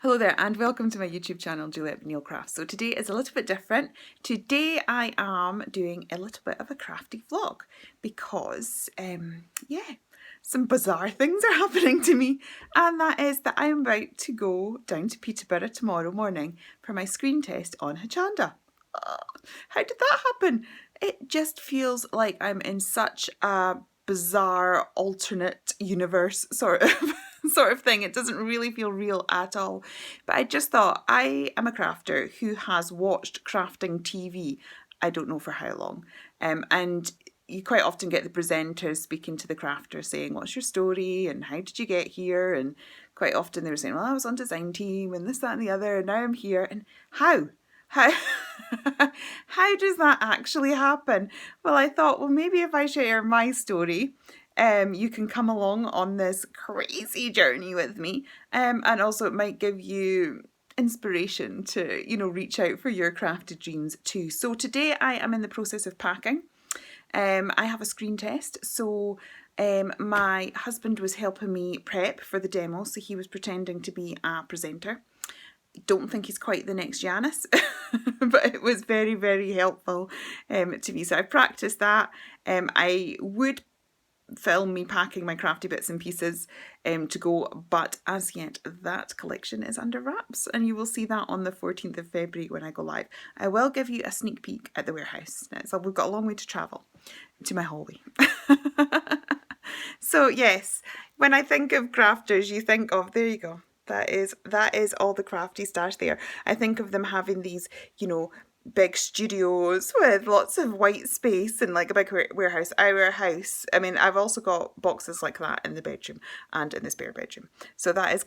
Hello there and welcome to my YouTube channel, Juliet Neil Crafts. So today is a little bit different. Today I am doing a little bit of a crafty vlog because, some bizarre things are happening to me, and that is that I am about to go down to Peterborough tomorrow morning for my screen test on Hochanda. How did that happen? It just feels like I'm in such a bizarre alternate universe sort of thing. It doesn't really feel real at all. But I just thought, I am a crafter who has watched crafting TV, I don't know for how long, and you quite often get the presenters speaking to the crafter saying, what's your story and how did you get here? And quite often they were saying, well, I was on design team and this, that and the other, and now I'm here. And how how does that actually happen? Well, I thought, well, maybe if I share my story, you can come along on this crazy journey with me, and also it might give you inspiration to, reach out for your crafted dreams too. So today I am in the process of packing. I have a screen test, so my husband was helping me prep for the demo, so he was pretending to be a presenter. Don't think he's quite the next Janice, but it was very, very helpful to me. So I practiced that. I would film me packing my crafty bits and pieces to go, but as yet that collection is under wraps, and you will see that on the 14th of February when I go live. I will give you a sneak peek at the warehouse. So we've got a long way to travel to my hallway. So yes, when I think of crafters, you think of, there you go. That is all the crafty stash there. I think of them having these, big studios with lots of white space and like a big warehouse. Our house, I mean, I've also got boxes like that in the bedroom and in the spare bedroom. So that is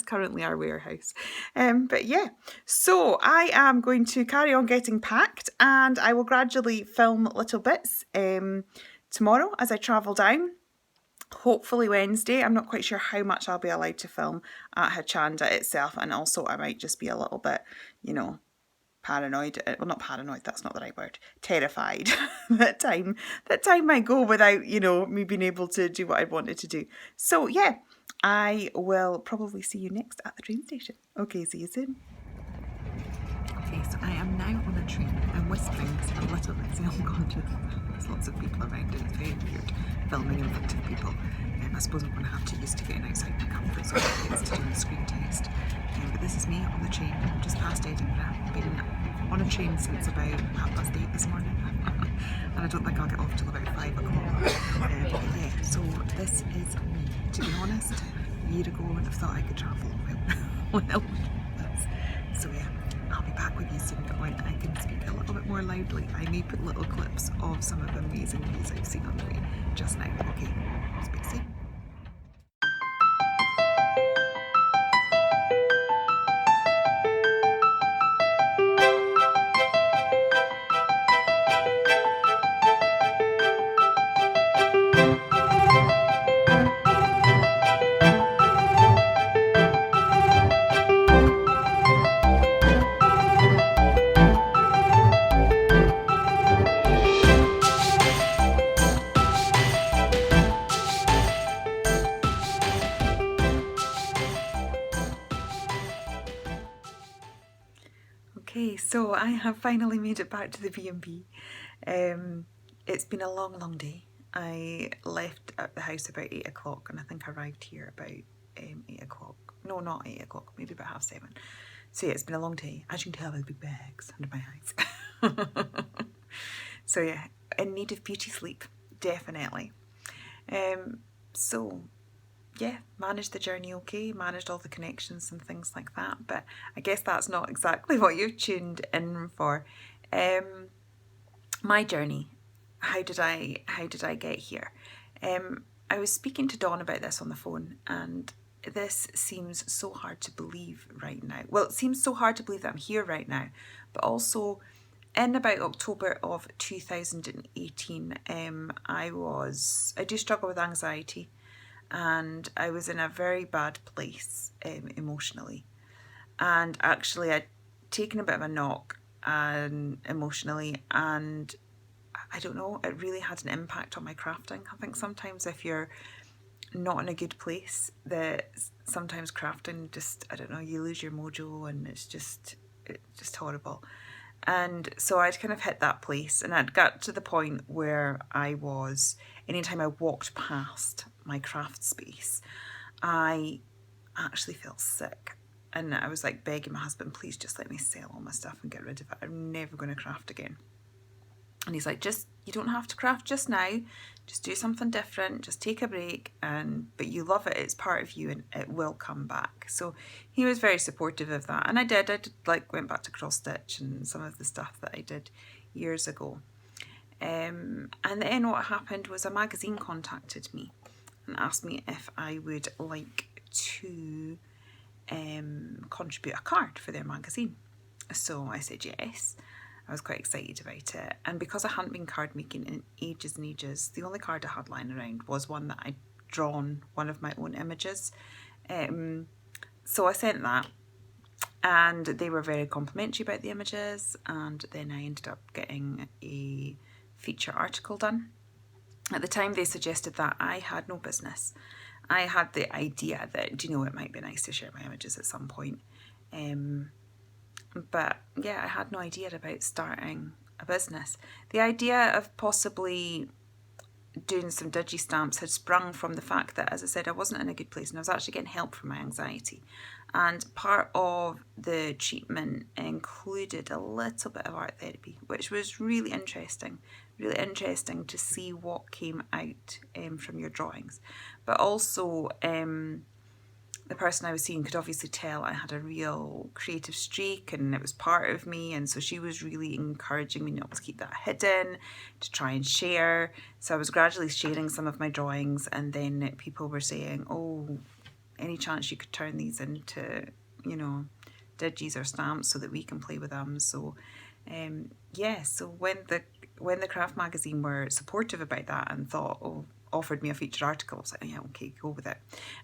currently our warehouse. But yeah, so I am going to carry on getting packed, and I will gradually film little bits tomorrow as I travel down. Hopefully Wednesday. I'm not quite sure how much I'll be allowed to film at Hochanda itself, and also I might just be a little bit, paranoid. Well, not paranoid, that's not the right word. Terrified that time might go without, me being able to do what I wanted to do. So yeah, I will probably see you next at the train station. Okay, see you soon. Okay, so I am now on a train. I'm whispering because I'm a little bit self-conscious. There's lots of people around and it's very weird filming in front of people. I suppose I'm going to have to used to getting outside my comfort zone to doing the screen test. But this is me on the train, just past Edinburgh. I've been on a train since about 8:30 this morning. And I don't think I'll get off till about 5 o'clock. Yeah, so this is me. To be honest, a year ago I wouldn't have thought I could travel well. So yeah, I'll be back with you soon when I can speak a little bit more loudly. I may put little clips of some of the amazing views I've seen on the way just now. Okay, speak soon. Okay, so I have finally made it back to the B&B. It's been a long, long day. I left at the house about 8 o'clock and I think I arrived here about 8 o'clock. No, not 8 o'clock, maybe about 7:30. So yeah, it's been a long day. As you can tell by the big bags under my eyes. So yeah, in need of beauty sleep, definitely. So yeah, managed the journey okay, managed all the connections and things like that, but I guess that's not exactly what you've tuned in for. My journey, how did I get here? I was speaking to Dawn about this on the phone, and this seems so hard to believe right now. Well, it seems so hard to believe that I'm here right now, but also in about October of 2018, I do struggle with anxiety. And I was in a very bad place emotionally, and actually I'd taken a bit of a knock emotionally, and I don't know, it really had an impact on my crafting. I think sometimes if you're not in a good place, that sometimes crafting just, I don't know, you lose your mojo and it's just horrible. And so I'd kind of hit that place, and I'd got to the point where I was, anytime I walked past my craft space, I actually felt sick. And I was like begging my husband, please just let me sell all my stuff and get rid of it. I'm never going to craft again. And he's like, you don't have to craft just now. Just do something different. Just take a break. But you love it. It's part of you and it will come back. So he was very supportive of that. And I did went back to cross stitch and some of the stuff that I did years ago. And then what happened was a magazine contacted me and asked me if I would like to contribute a card for their magazine. So I said yes. I was quite excited about it, and because I hadn't been card making in ages and ages, the only card I had lying around was one that I'd drawn one of my own images. So I sent that, and they were very complimentary about the images, and then I ended up getting a feature article done. At the time they suggested that, I had no business. I had the idea that, it might be nice to share my images at some point. But yeah, I had no idea about starting a business. The idea of possibly doing some digi stamps had sprung from the fact that, as I said, I wasn't in a good place and I was actually getting help from my anxiety. And part of the treatment included a little bit of art therapy, which was really interesting to see what came out from your drawings. But also, the person I was seeing could obviously tell I had a real creative streak and it was part of me, and so she was really encouraging me not to keep that hidden, to try and share. So I was gradually sharing some of my drawings, and then people were saying, oh, any chance you could turn these into, digis or stamps so that we can play with them. So so when the craft magazine were supportive about that and offered me a featured article, I was like, yeah, okay, go with it.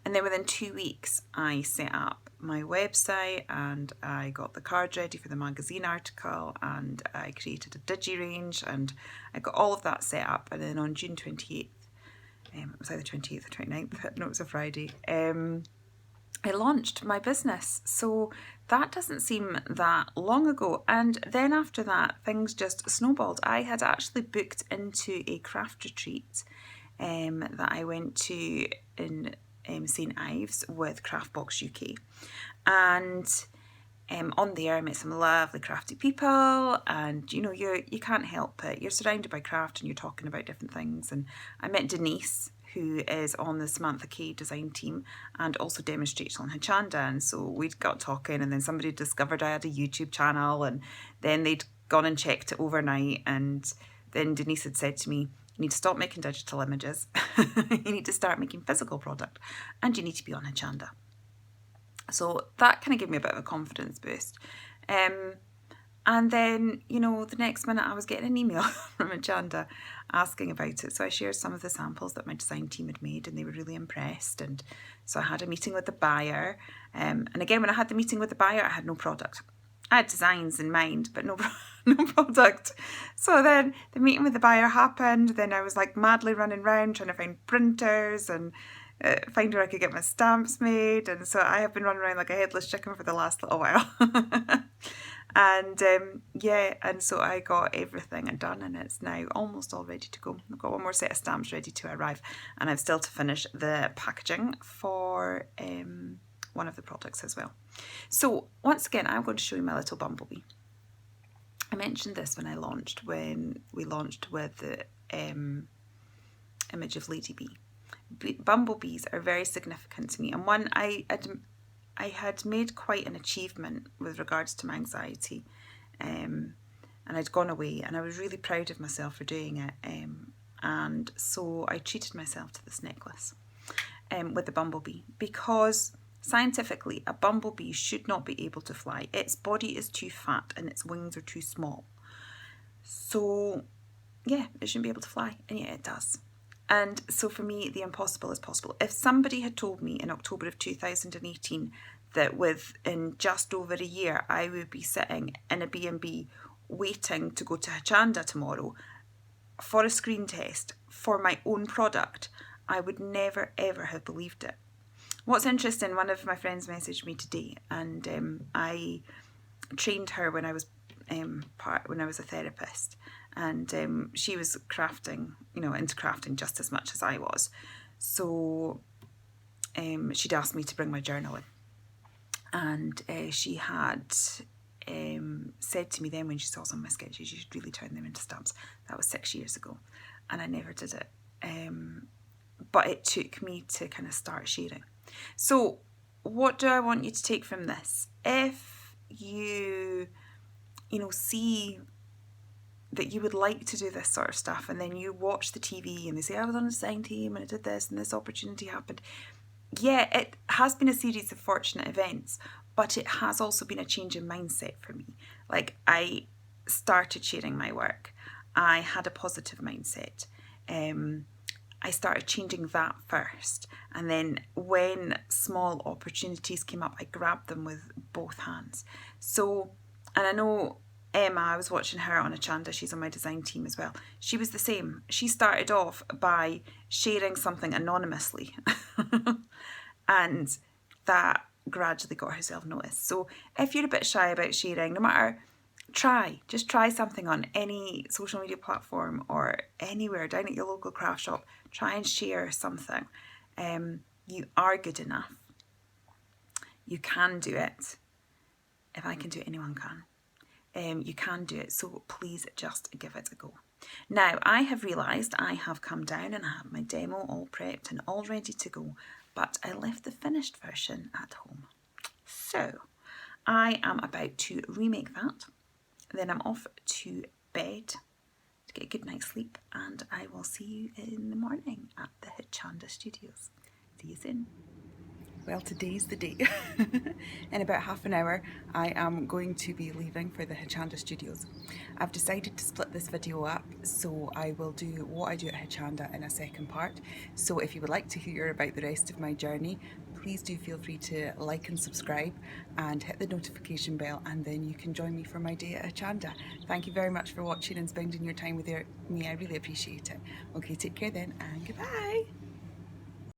And then within 2 weeks, I set up my website and I got the cards ready for the magazine article, and I created a digi range, and I got all of that set up. And then on June 28th, it was either 28th or 29th, no, it was a Friday, I launched my business. So that doesn't seem that long ago. And then after that, things just snowballed. I had actually booked into a craft retreat that I went to in St Ives with Craftbox UK, and on there I met some lovely crafty people, and you can't help it. You're surrounded by craft and you're talking about different things. And I met Denise, who is on the Samantha K design team and also demonstrates on Hochanda, and so we got talking, and then somebody discovered I had a YouTube channel, and then they'd gone and checked it overnight, and then Denise had said to me, you need to stop making digital images, you need to start making physical product, and you need to be on Hochanda. So that kind of gave me a bit of a confidence boost. And then, the next minute I was getting an email from Hochanda asking about it. So I shared some of the samples that my design team had made, and they were really impressed. And so I had a meeting with the buyer. And again, when I had the meeting with the buyer, I had no product. I had designs in mind, but no product. So then the meeting with the buyer happened. Then I was like madly running around trying to find printers and find where I could get my stamps made. And so I have been running around like a headless chicken for the last little while. And and so I got everything done, and it's now almost all ready to go. I've got one more set of stamps ready to arrive, and I've still to finish the packaging for one of the products as well. So once again, I'm going to show you my little bumblebee. I mentioned this when we launched with the image of Lady Bee. Bumblebees are very significant to me, and one I had made quite an achievement with regards to my anxiety, and I'd gone away, and I was really proud of myself for doing it, and so I treated myself to this necklace with the bumblebee, because scientifically a bumblebee should not be able to fly. Its body is too fat and its wings are too small, so yeah, it shouldn't be able to fly, and yet it does. And so for me, the impossible is possible. If somebody had told me in October of 2018 that within just over a year I would be sitting in a B&B waiting to go to Hochanda tomorrow for a screen test for my own product, I would never ever have believed it. What's interesting, one of my friends messaged me today, and I trained her when I was when I was a therapist, and she was crafting, into crafting just as much as I was. So she'd asked me to bring my journal in, and she had said to me then, when she saw some of my sketches, you should really turn them into stamps. That was 6 years ago, and I never did it. But it took me to kind of start sharing. So what do I want you to take from this? If you see that you would like to do this sort of stuff, and then you watch the TV and they say, I was on a design team and I did this and this opportunity happened. Yeah, it has been a series of fortunate events, but it has also been a change in mindset for me. Like, I started sharing my work. I had a positive mindset. I started changing that first. And then when small opportunities came up, I grabbed them with both hands. So, and I know Emma, I was watching her on Hochanda, she's on my design team as well. She was the same. She started off by sharing something anonymously. And that gradually got herself noticed. So if you're a bit shy about sharing, no matter, just try something on any social media platform or anywhere, down at your local craft shop. Try and share something. You are good enough. You can do it. If I can do it, anyone can. You can do it, so please just give it a go. Now, I have realised I have come down and I have my demo all prepped and all ready to go, but I left the finished version at home. So I am about to remake that, then I'm off to bed to get a good night's sleep, and I will see you in the morning at the Hochanda Studios. See you soon. Well, today's the day. In about half an hour, I am going to be leaving for the Hochanda Studios. I've decided to split this video up, so I will do what I do at Hochanda in a second part. So if you would like to hear about the rest of my journey, please do feel free to like and subscribe and hit the notification bell, and then you can join me for my day at Hochanda. Thank you very much for watching and spending your time with me. I really appreciate it. Okay, take care then, and goodbye.